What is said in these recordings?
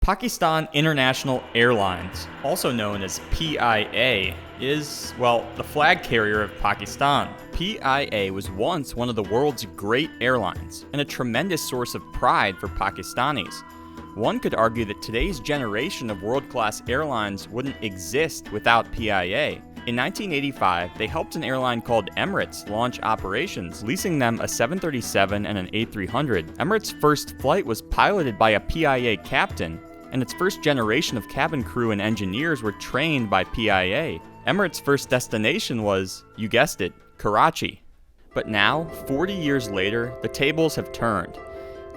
Pakistan International Airlines, also known as PIA, is, well, the flag carrier of Pakistan. PIA was once one of the world's great airlines and a tremendous source of pride for Pakistanis. One could argue that today's generation of world-class airlines wouldn't exist without PIA. In 1985, they helped an airline called Emirates launch operations, leasing them a 737 and an A300. Emirates' first flight was piloted by a PIA captain, and its first generation of cabin crew and engineers were trained by PIA. Emirates' first destination was, you guessed it, Karachi. But now, 40 years later, the tables have turned.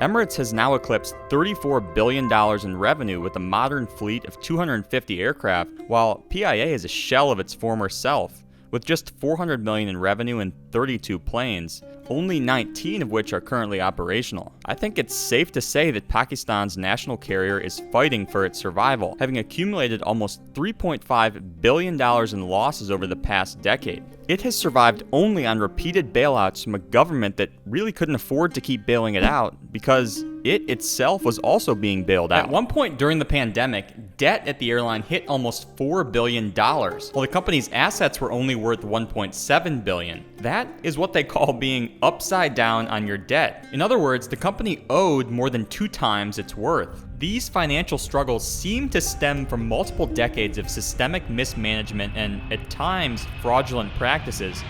Emirates has now eclipsed $34 billion in revenue with a modern fleet of 250 aircraft, while PIA is a shell of its former self, with just $400 million in revenue and 32 planes, only 19 of which are currently operational. I think it's safe to say that Pakistan's national carrier is fighting for its survival, having accumulated almost $3.5 billion in losses over the past decade. It has survived only on repeated bailouts from a government that really couldn't afford to keep bailing it out because it itself was also being bailed out. At one point during the pandemic, debt at the airline hit almost $4 billion, while the company's assets were only worth $1.7 billion. That is what they call being upside down on your debt. In other words, the company owed more than 2 times its worth. These financial struggles seem to stem from multiple decades of systemic mismanagement and, at times, fraudulent practices.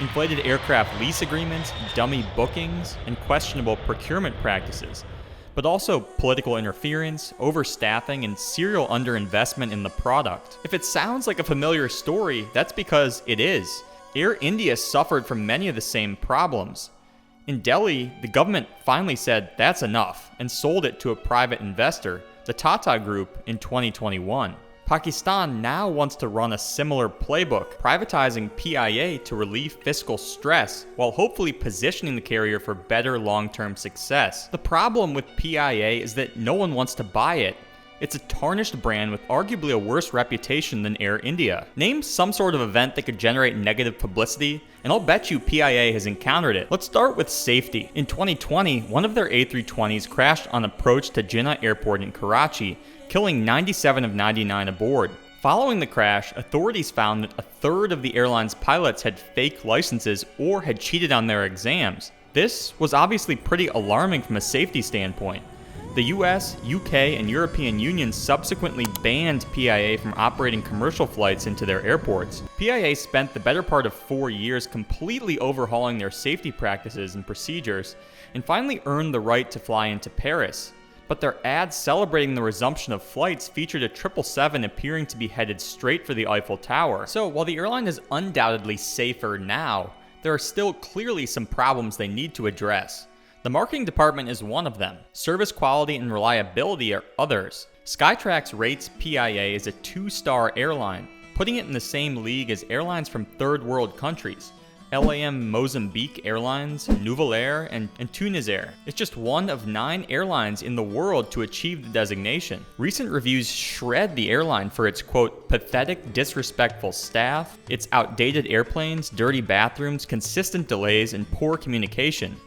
Inflated aircraft lease agreements, dummy bookings, and questionable procurement practices. But also political interference, overstaffing, and serial underinvestment in the product. If it sounds like a familiar story, that's because it is. Air India suffered from many of the same problems. In Delhi, the government finally said that's enough and sold it to a private investor, the Tata Group, in 2021. Pakistan now wants to run a similar playbook, privatizing PIA to relieve fiscal stress while hopefully positioning the carrier for better long-term success. The problem with PIA is that no one wants to buy it. It's a tarnished brand with arguably a worse reputation than Air India. Name some sort of event that could generate negative publicity, and I'll bet you PIA has encountered it. Let's start with safety. In 2020, one of their A320s crashed on approach to Jinnah Airport in Karachi, killing 97 of 99 aboard. Following the crash, authorities found that a third of the airline's pilots had fake licenses or had cheated on their exams. This was obviously pretty alarming from a safety standpoint. The US, UK, and European Union subsequently banned PIA from operating commercial flights into their airports. PIA spent the better part of 4 years completely overhauling their safety practices and procedures, and finally earned the right to fly into Paris. But their ads celebrating the resumption of flights featured a 777 appearing to be headed straight for the Eiffel Tower. So while the airline is undoubtedly safer now, there are still clearly some problems they need to address. The marketing department is one of them. Service quality and reliability are others. Skytrax rates PIA as a 2-star airline, putting it in the same league as airlines from third world countries. LAM Mozambique Airlines, Nouvelle Air, and Tunisair. It's just one of 9 airlines in the world to achieve the designation. Recent reviews shred the airline for its, quote, pathetic, disrespectful staff, its outdated airplanes, dirty bathrooms, consistent delays, and poor communication.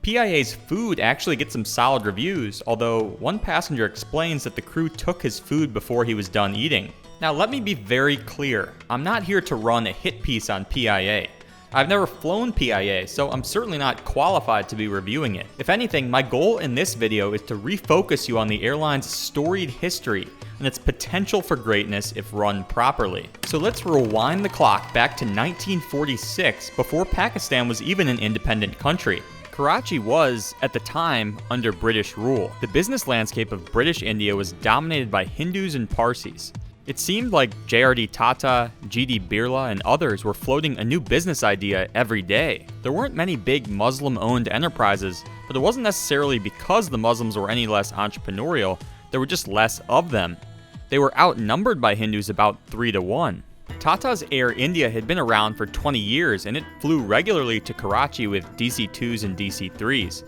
PIA's food actually gets some solid reviews, although one passenger explains that the crew took his food before he was done eating. Now let me be very clear, I'm not here to run a hit piece on PIA. I've never flown PIA, so I'm certainly not qualified to be reviewing it. If anything, my goal in this video is to refocus you on the airline's storied history and its potential for greatness if run properly. So let's rewind the clock back to 1946, before Pakistan was even an independent country. Karachi was, at the time, under British rule. The business landscape of British India was dominated by Hindus and Parsis. It seemed like JRD Tata, GD Birla, and others were floating a new business idea every day. There weren't many big Muslim-owned enterprises, but it wasn't necessarily because the Muslims were any less entrepreneurial, there were just less of them. They were outnumbered by Hindus about 3 to 1. Tata's Air India had been around for 20 years and it flew regularly to Karachi with DC-2s and DC-3s.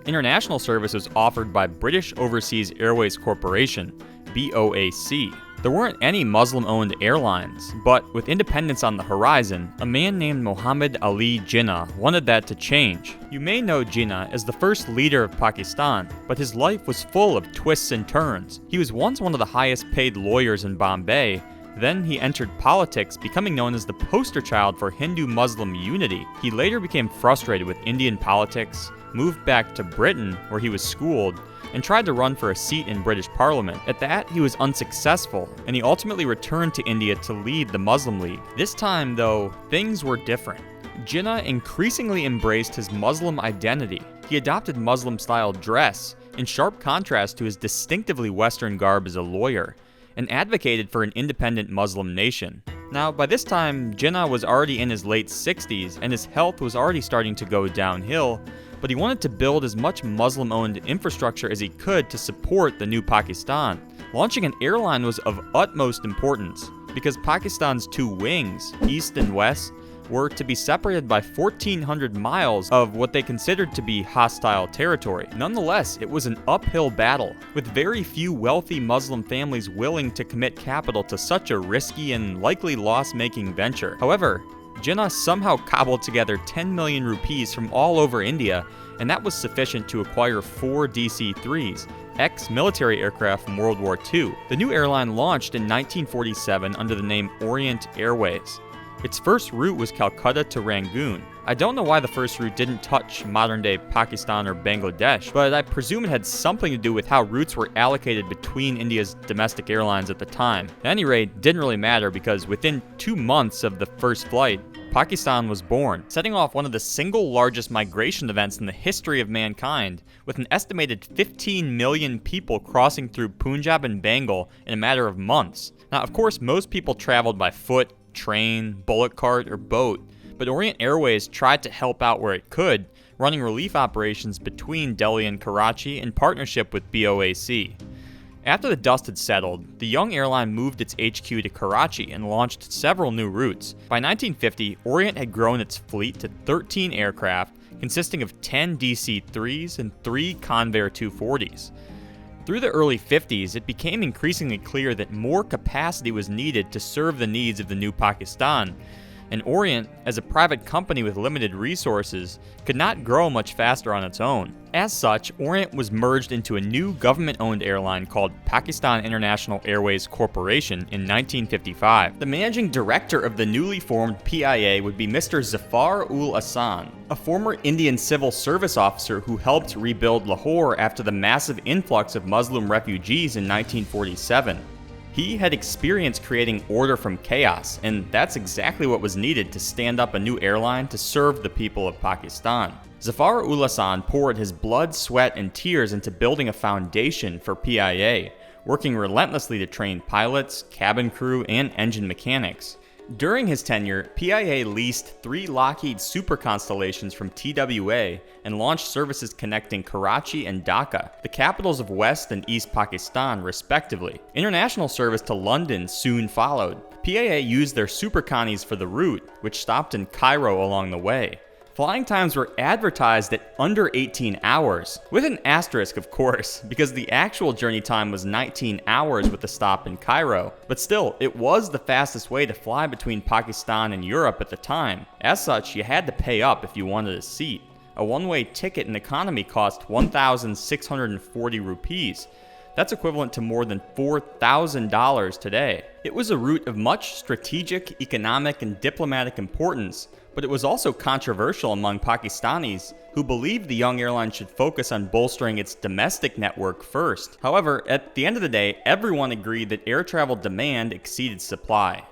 International service was offered by British Overseas Airways Corporation, BOAC. There weren't any Muslim-owned airlines, but with independence on the horizon, a man named Muhammad Ali Jinnah wanted that to change. You may know Jinnah as the first leader of Pakistan, but his life was full of twists and turns. He was once one of the highest paid lawyers in Bombay. Then he entered politics, becoming known as the poster child for Hindu-Muslim unity. He later became frustrated with Indian politics, moved back to Britain, where he was schooled, and tried to run for a seat in British Parliament. At that, he was unsuccessful, and he ultimately returned to India to lead the Muslim League. This time, though, things were different. Jinnah increasingly embraced his Muslim identity. He adopted Muslim-style dress, in sharp contrast to his distinctively Western garb as a lawyer, and advocated for an independent Muslim nation. Now, by this time, Jinnah was already in his late 60s, and his health was already starting to go downhill, but he wanted to build as much Muslim-owned infrastructure as he could to support the new Pakistan. Launching an airline was of utmost importance, because Pakistan's two wings, East and West, were to be separated by 1,400 miles of what they considered to be hostile territory. Nonetheless, it was an uphill battle, with very few wealthy Muslim families willing to commit capital to such a risky and likely loss-making venture. However, Jinnah somehow cobbled together 10 million rupees from all over India, and that was sufficient to acquire 4 DC-3s, ex-military aircraft from World War II. The new airline launched in 1947 under the name Orient Airways. Its first route was Calcutta to Rangoon. I don't know why the first route didn't touch modern-day Pakistan or Bangladesh, but I presume it had something to do with how routes were allocated between India's domestic airlines at the time. At any rate, it didn't really matter because within 2 months of the first flight, Pakistan was born, setting off one of the single largest migration events in the history of mankind, with an estimated 15 million people crossing through Punjab and Bengal in a matter of months. Now, of course, most people traveled by foot, train, bullock cart, or boat, but Orient Airways tried to help out where it could, running relief operations between Delhi and Karachi in partnership with BOAC. After the dust had settled, the young airline moved its HQ to Karachi and launched several new routes. By 1950, Orient had grown its fleet to 13 aircraft, consisting of 10 DC-3s and 3 Convair 240s. Through the early 50s, it became increasingly clear that more capacity was needed to serve the needs of the new Pakistan, and Orient, as a private company with limited resources, could not grow much faster on its own. As such, Orient was merged into a new government-owned airline called Pakistan International Airways Corporation in 1955. The managing director of the newly formed PIA would be Mr. Zafar-ul-Ahsan, a former Indian civil service officer who helped rebuild Lahore after the massive influx of Muslim refugees in 1947. He had experience creating order from chaos, and that's exactly what was needed to stand up a new airline to serve the people of Pakistan. Zafar-ul-Ahsan poured his blood, sweat, and tears into building a foundation for PIA, working relentlessly to train pilots, cabin crew, and engine mechanics. During his tenure, PIA leased 3 Lockheed Super Constellations from TWA and launched services connecting Karachi and Dhaka, the capitals of West and East Pakistan, respectively. International service to London soon followed. PIA used their Super Connies for the route, which stopped in Cairo along the way. Flying times were advertised at under 18 hours, with an asterisk of course, because the actual journey time was 19 hours with a stop in Cairo. But still, it was the fastest way to fly between Pakistan and Europe at the time. As such, you had to pay up if you wanted a seat. A one-way ticket in economy cost 1,640 rupees. That's equivalent to more than $4,000 today. It was a route of much strategic, economic, and diplomatic importance, but it was also controversial among Pakistanis who believed the young airline should focus on bolstering its domestic network first. However, at the end of the day, everyone agreed that air travel demand exceeded supply.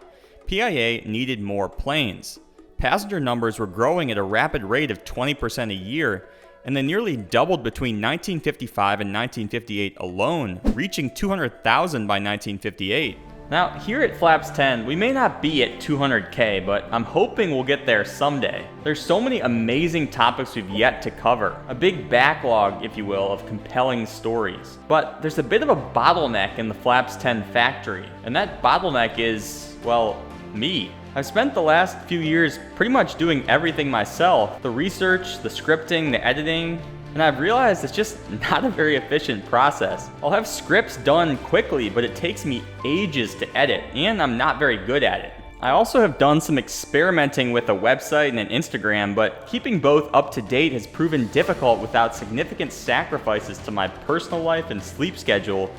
PIA needed more planes. Passenger numbers were growing at a rapid rate of 20% a year, and they nearly doubled between 1955 and 1958 alone, reaching 200,000 by 1958. Now, here at Flaps 10, we may not be at 200K, but I'm hoping we'll get there someday. There's so many amazing topics we've yet to cover, a big backlog, if you will, of compelling stories. But there's a bit of a bottleneck in the Flaps 10 factory, and that bottleneck is, well, me. I've spent the last few years pretty much doing everything myself. The research, the scripting, the editing, And I've realized it's just not a very efficient process. I'll have scripts done quickly, but it takes me ages to edit, and I'm not very good at it. I also have done some experimenting with a website and an Instagram, but keeping both up to date has proven difficult without significant sacrifices to my personal life and sleep schedule,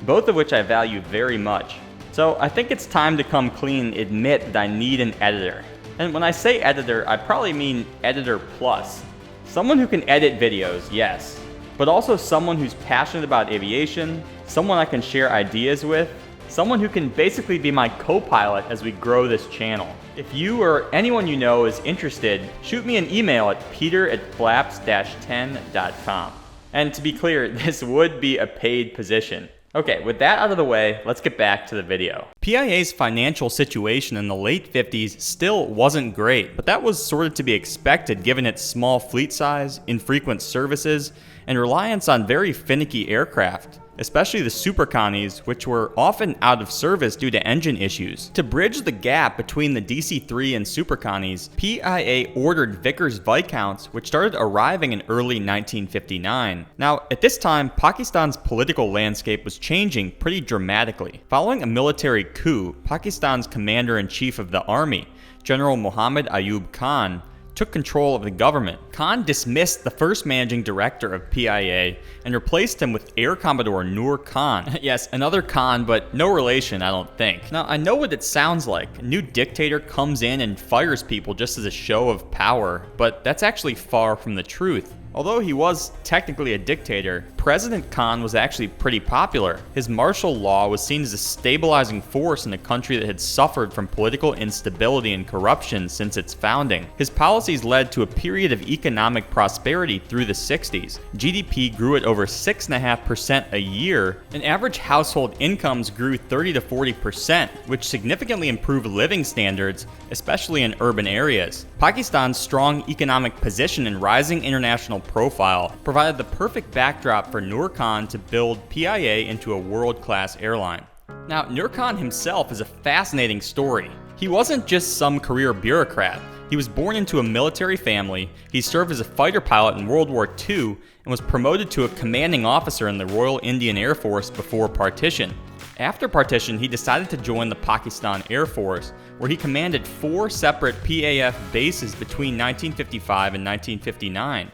both of which I value very much. So I think it's time to come clean and admit that I need an editor. And when I say editor, I probably mean editor plus. Someone who can edit videos, yes, but also someone who's passionate about aviation, someone I can share ideas with, someone who can basically be my co-pilot as we grow this channel. If you or anyone you know is interested, shoot me an email at peter@flaps-10.com. And to be clear, this would be a paid position. Okay, with that out of the way, let's get back to the video. PIA's financial situation in the late 50s still wasn't great, but that was sort of to be expected given its small fleet size, infrequent services, and reliance on very finicky aircraft, especially the superconnies, which were often out of service due to engine issues. To bridge the gap between the DC-3 and superconnies, PIA ordered Vickers Viscounts, which started arriving in early 1959. Now, at this time, Pakistan's political landscape was changing pretty dramatically. Following a military coup, Pakistan's commander-in-chief of the army, General Muhammad Ayub Khan, took control of the government. Khan dismissed the first managing director of PIA and replaced him with Air Commodore Noor Khan. Yes, another Khan, but no relation, I don't think. Now, I know what it sounds like. A new dictator comes in and fires people just as a show of power, but that's actually far from the truth. Although he was technically a dictator, President Khan was actually pretty popular. His martial law was seen as a stabilizing force in a country that had suffered from political instability and corruption since its founding. His policies led to a period of economic prosperity through the 60s. GDP grew at over 6.5% a year, and average household incomes grew 30 to 40%, which significantly improved living standards, especially in urban areas. Pakistan's strong economic position and rising international profile provided the perfect backdrop for Noor Khan to build PIA into a world-class airline. Now, Noor Khan himself is a fascinating story. He wasn't just some career bureaucrat. He was born into a military family, he served as a fighter pilot in World War II, and was promoted to a commanding officer in the Royal Indian Air Force before partition. After partition, he decided to join the Pakistan Air Force, where he commanded 4 separate PAF bases between 1955 and 1959.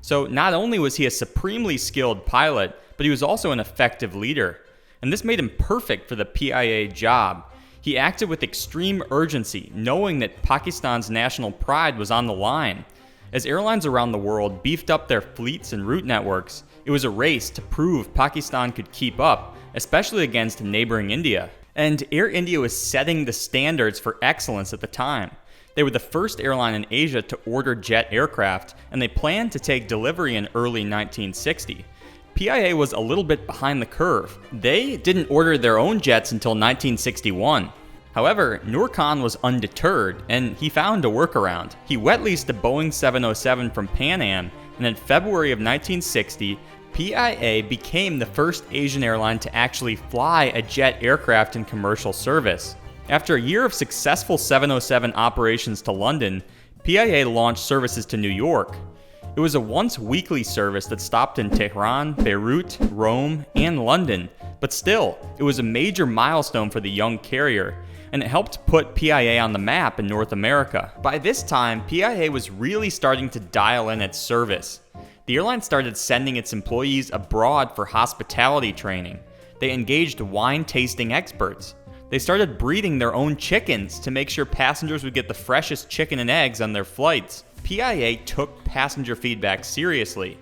So not only was he a supremely skilled pilot, but he was also an effective leader. And this made him perfect for the PIA job. He acted with extreme urgency, knowing that Pakistan's national pride was on the line. As airlines around the world beefed up their fleets and route networks, it was a race to prove Pakistan could keep up, especially against neighboring India. And Air India was setting the standards for excellence at the time. They were the first airline in Asia to order jet aircraft, and they planned to take delivery in early 1960. PIA was a little bit behind the curve. They didn't order their own jets until 1961. However, Noor Khan was undeterred, and he found a workaround. He wet leased a Boeing 707 from Pan Am, and in February of 1960, PIA became the first Asian airline to actually fly a jet aircraft in commercial service. After a year of successful 707 operations to London, PIA launched services to New York. It was a once-weekly service that stopped in Tehran, Beirut, Rome, and London, but still, it was a major milestone for the young carrier, and it helped put PIA on the map in North America. By this time, PIA was really starting to dial in its service. The airline started sending its employees abroad for hospitality training. They engaged wine-tasting experts. They started breeding their own chickens to make sure passengers would get the freshest chicken and eggs on their flights. PIA took passenger feedback seriously.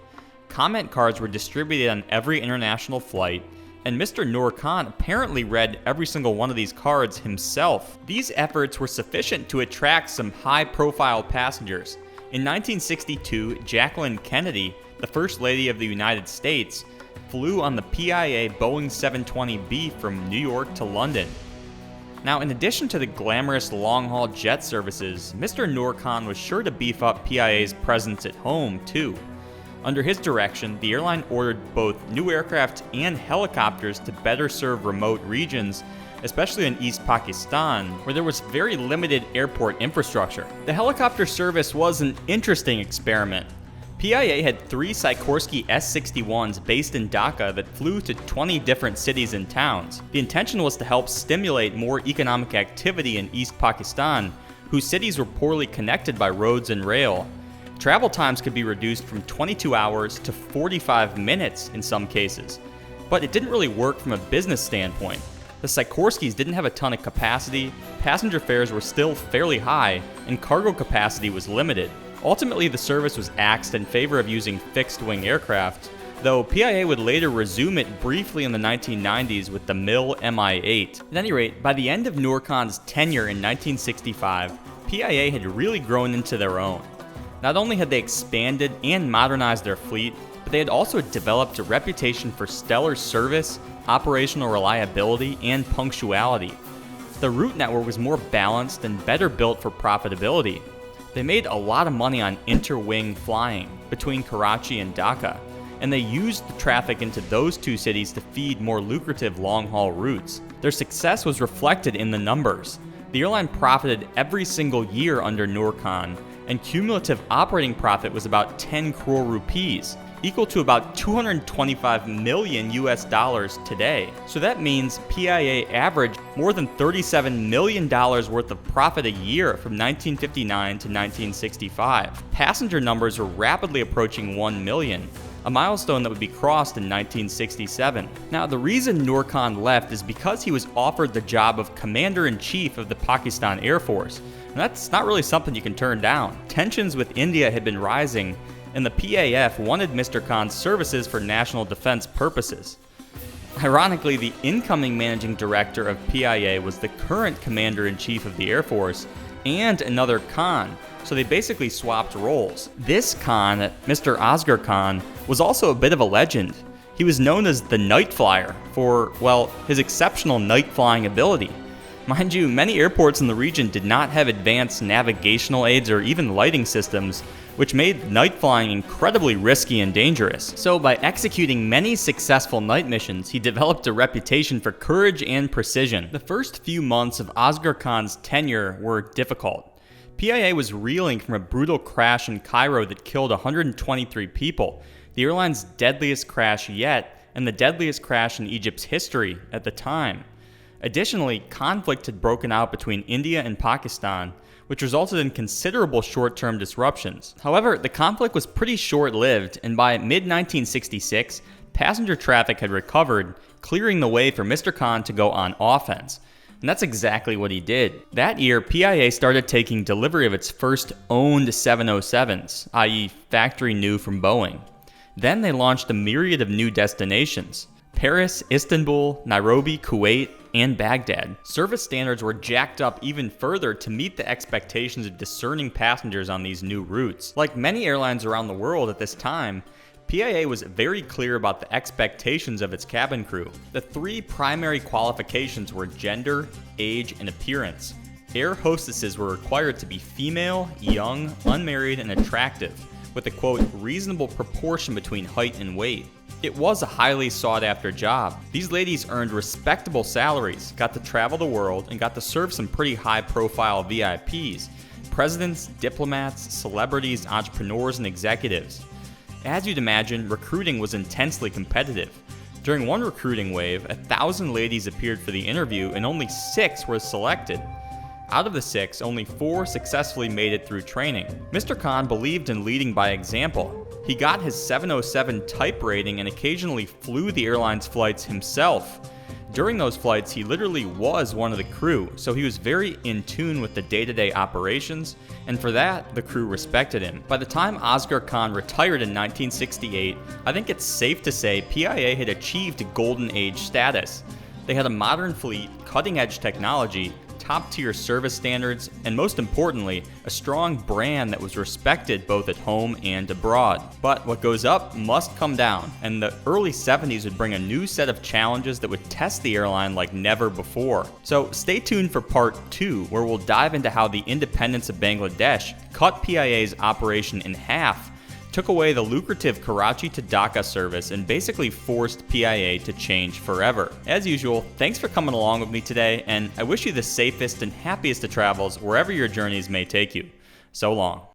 Comment cards were distributed on every international flight, and Mr. Noor Khan apparently read every single one of these cards himself. These efforts were sufficient to attract some high-profile passengers. In 1962, Jacqueline Kennedy, the First Lady of the United States, flew on the PIA Boeing 720B from New York to London. Now, in addition to the glamorous long-haul jet services, Mr. Noor Khan was sure to beef up PIA's presence at home, too. Under his direction, the airline ordered both new aircraft and helicopters to better serve remote regions, especially in East Pakistan, where there was very limited airport infrastructure. The helicopter service was an interesting experiment. PIA had 3 Sikorsky S-61s based in Dhaka that flew to 20 different cities and towns. The intention was to help stimulate more economic activity in East Pakistan, whose cities were poorly connected by roads and rail. Travel times could be reduced from 22 hours to 45 minutes in some cases. But it didn't really work from a business standpoint. The Sikorskys didn't have a ton of capacity, passenger fares were still fairly high, and cargo capacity was limited. Ultimately, the service was axed in favor of using fixed-wing aircraft, though PIA would later resume it briefly in the 1990s with the MIL Mi-8. At any rate, by the end of Noor Khan's tenure in 1965, PIA had really grown into their own. Not only had they expanded and modernized their fleet, but they had also developed a reputation for stellar service, operational reliability, and punctuality. The route network was more balanced and better built for profitability. They made a lot of money on inter-wing flying between Karachi and Dhaka, and they used the traffic into those two cities to feed more lucrative long-haul routes. Their success was reflected in the numbers. The airline profited every single year under Noor Khan, and cumulative operating profit was about 10 crore rupees, equal to about $225 million today. So that means PIA averaged more than $37 million worth of profit a year from 1959 to 1965. Passenger numbers were rapidly approaching 1 million, a milestone that would be crossed in 1967. Now, the reason Noor Khan left is because he was offered the job of Commander-in-Chief of the Pakistan Air Force, and that's not really something you can turn down. Tensions with India had been rising, and the PAF wanted Mr. Khan's services for national defense purposes. Ironically, the incoming managing director of PIA was the current commander-in-chief of the Air Force and another Khan, so they basically swapped roles. This Khan, Mr. Asghar Khan, was also a bit of a legend. He was known as the Night Flyer for, well, his exceptional night flying ability. Mind you, many airports in the region did not have advanced navigational aids or even lighting systems, which made night flying incredibly risky and dangerous. So by executing many successful night missions, he developed a reputation for courage and precision. The first few months of Asghar Khan's tenure were difficult. PIA was reeling from a brutal crash in Cairo that killed 123 people, the airline's deadliest crash yet, and the deadliest crash in Egypt's history at the time. Additionally, conflict had broken out between India and Pakistan, which resulted in considerable short-term disruptions. However, the conflict was pretty short-lived, and by mid-1966, passenger traffic had recovered, clearing the way for Mr. Khan to go on offense. And that's exactly what he did. That year, PIA started taking delivery of its first owned 707s, i.e. factory new from Boeing. Then they launched a myriad of new destinations: Paris, Istanbul, Nairobi, Kuwait, and Baghdad. Service standards were jacked up even further to meet the expectations of discerning passengers on these new routes. Like many airlines around the world at this time, PIA was very clear about the expectations of its cabin crew. The 3 primary qualifications were gender, age, and appearance. Air hostesses were required to be female, young, unmarried, and attractive, with a quote, reasonable proportion between height and weight. It was a highly sought-after job. These ladies earned respectable salaries, got to travel the world, and got to serve some pretty high-profile VIPs: presidents, diplomats, celebrities, entrepreneurs, and executives. As you'd imagine, recruiting was intensely competitive. During one recruiting wave, 1,000 ladies appeared for the interview, and only 6 were selected. Out of the 6, only 4 successfully made it through training. Mr. Khan believed in leading by example. He got his 707 type rating and occasionally flew the airline's flights himself. During those flights, he literally was one of the crew, so he was very in tune with the day-to-day operations, and for that, the crew respected him. By the time Asghar Khan retired in 1968, I think it's safe to say PIA had achieved golden age status. They had a modern fleet, cutting-edge technology, top-tier service standards, and most importantly, a strong brand that was respected both at home and abroad. But what goes up must come down, and the early 70s would bring a new set of challenges that would test the airline like never before. So stay tuned for part 2, where we'll dive into how the independence of Bangladesh cut PIA's operation in half, took away the lucrative Karachi to Dhaka service, and basically forced PIA to change forever. As usual, thanks for coming along with me today, and I wish you the safest and happiest of travels wherever your journeys may take you. So long.